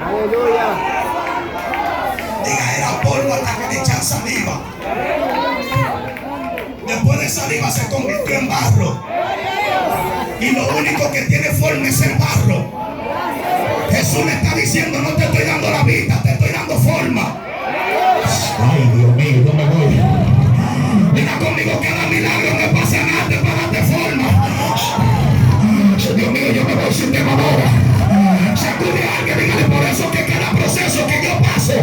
Aleluya. Diga, era polvo hasta que le echan saliva. Después de saliva se convirtió en barro. Y lo único que tiene forma es el barro. Jesús le está diciendo, no te estoy dando la vista, te estoy dando forma. Ay, Dios mío, no me voy. Diga conmigo, cada milagro me pasa nada para darte forma. Dios mío, yo me voy sin tema ahora. Sacude a alguien, dígale por eso que cada proceso que yo paso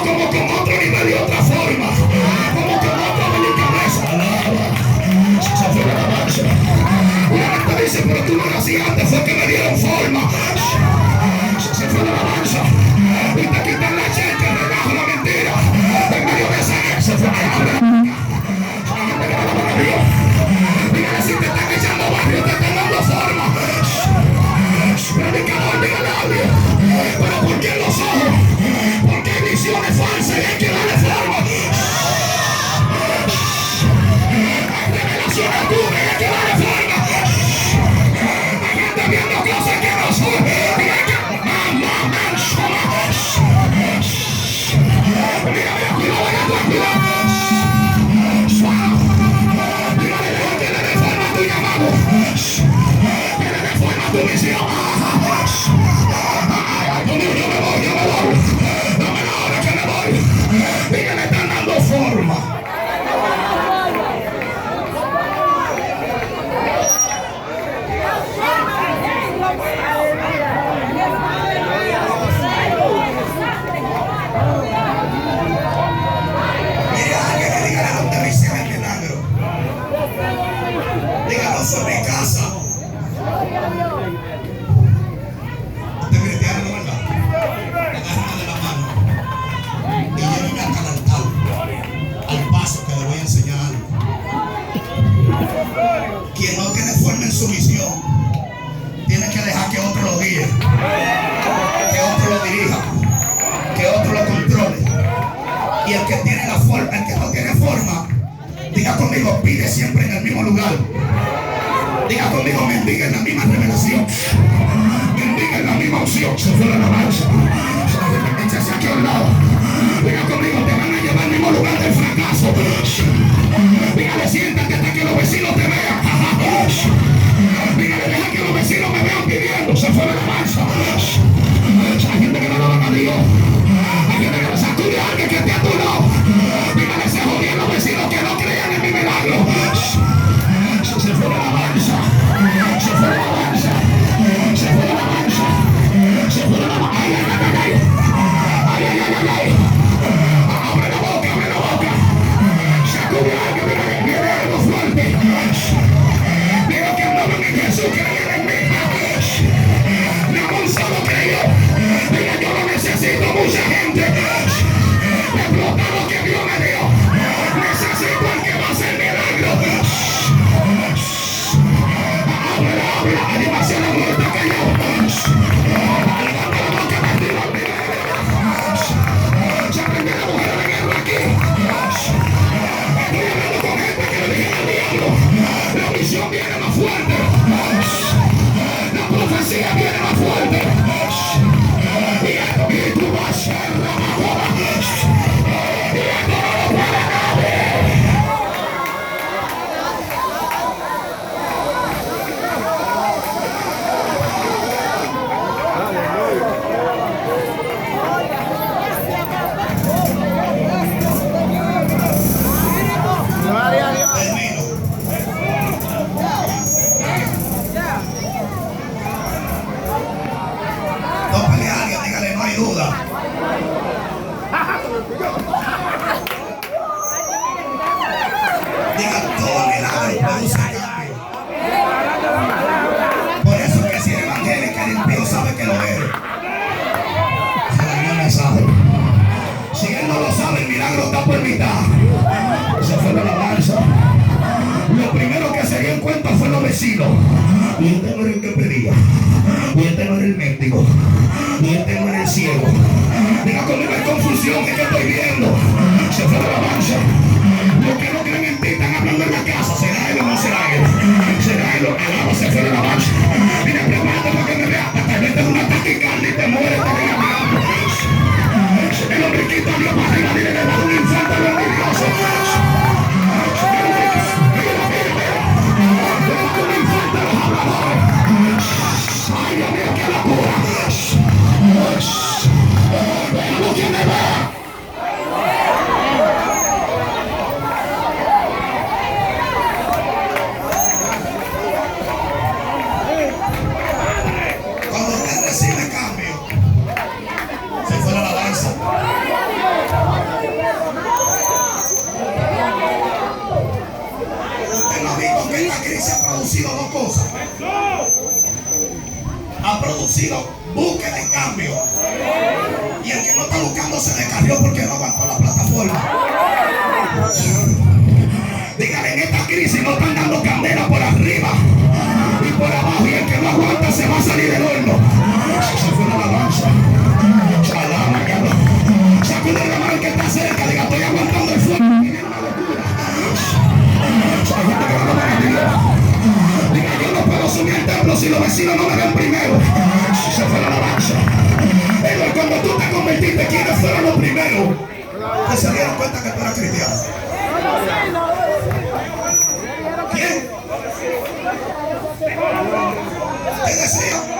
como con otro nivel y otra forma. Como con otra delicadeza. Se fue la marcha. Una gente dice, pero tú no nacías antes, fue que me dieron forma. Se fue la marcha. Y te quitan la gente, el relajo, la mentira. En medio de esa se fue la marcha. Dígale si te están echando barrio, te están dando forma. Predicador, dígale audio. Pero ¿por qué los ojos? Porque hay visiones falsas y hay que darle forma. Hay revelaciones ocultas y hay que darle forma. Hay gente viendo cosas que no son. Y hay que... Tu visión. Yo me voy. Dame la hora que me voy. Mira, le están dando forma. Mira, alguien que diga dónde recibe el milagro. Dígalo sobre mi casa. Usted es cristiano, ¿no, verdad? Agárrame de la mano y lléveme hasta el altar, al paso que le voy a enseñar algo. Quien no tiene forma en su visión tiene que dejar que otro lo guíe, que otro lo dirija, que otro lo controle. Y el que tiene la forma, el que no tiene forma, diga conmigo, pide siempre en el mismo lugar. Diga conmigo, mendiga en la misma revelación. Mendiga en la misma opción. Se fue la alabanza. Échase aquí a un lado. Diga conmigo, te van a llevar al mismo lugar del fracaso. Dígale, siéntate hasta que los vecinos te vean. Dígale, deja que los vecinos me vean pidiendo. Se fue la alabanza. Hay gente que no lo van a Dios. Hay gente que no sacude a alguien que esté a tu lado. Dígale, se jodían los vecinos que no creían en mi milagro. Se fue la alabanza. Se fue la alabanza. Se fue la alabanza. Se fue la alabanza. Ay, ay, ay, ay. Ay, ay, ay, ay. Abre la boca, abre la boca. Sacude a alguien, mira que viene algo fuerte. Digo que andaban en Jesús, creían en mí. No un solo creyó. Diga, yo lo necesito, mucha gente. Explota lo que Dios me dio. Necesito al que va a hacer milagro. Hay demasiada muerte que yo. Levanta la boca, bendiga. Se prende la mujer de guerra aquí. Estoy hablando con gente que le digan al diablo. La visión viene más fuerte. La profecía viene más fuerte. Y tú vas a ser la madura. Y esto no lo puede nadie. Termino. Tópale a alguien, dígale, no hay duda. Diga, todo milagro produce cambio. Por eso que si eres evangélica, el impío sabe que lo eres. Si él no lo sabe, el milagro está por mitad. Se fue la alabanza. Lo primero que se dio en cuenta fue los vecinos. Y este no era el que pedía. Y este no era el mendigo. Y este no era el ciego. Diga conmigo, hay confusión en que estoy viendo. Se fue la alabanza. Los que no creen en ti están hablando en la casa. ¿Será él o no será él? Será él o no. Se fue la alabanza. Mira, prepárate para que me vea. producido búsqueda y cambio. Y el que no está buscando se descarrió porque no aguantó la plataforma. Dígale, en esta crisis no están dando candela por arriba y por abajo, y el que no aguanta se va a salir del horno. Se fue la alabanza. Sacude la mano que está cerca, diga, estoy aguantando el fuego. Diga, yo no puedo subir al templo si los vecinos no me ven primero. Se fue la alabanza. Pero cuando tú te convertiste, ¿quiénes fueron los primeros que se dieron cuenta que tú eras cristiano? ¿Quién? ¿Qué decía?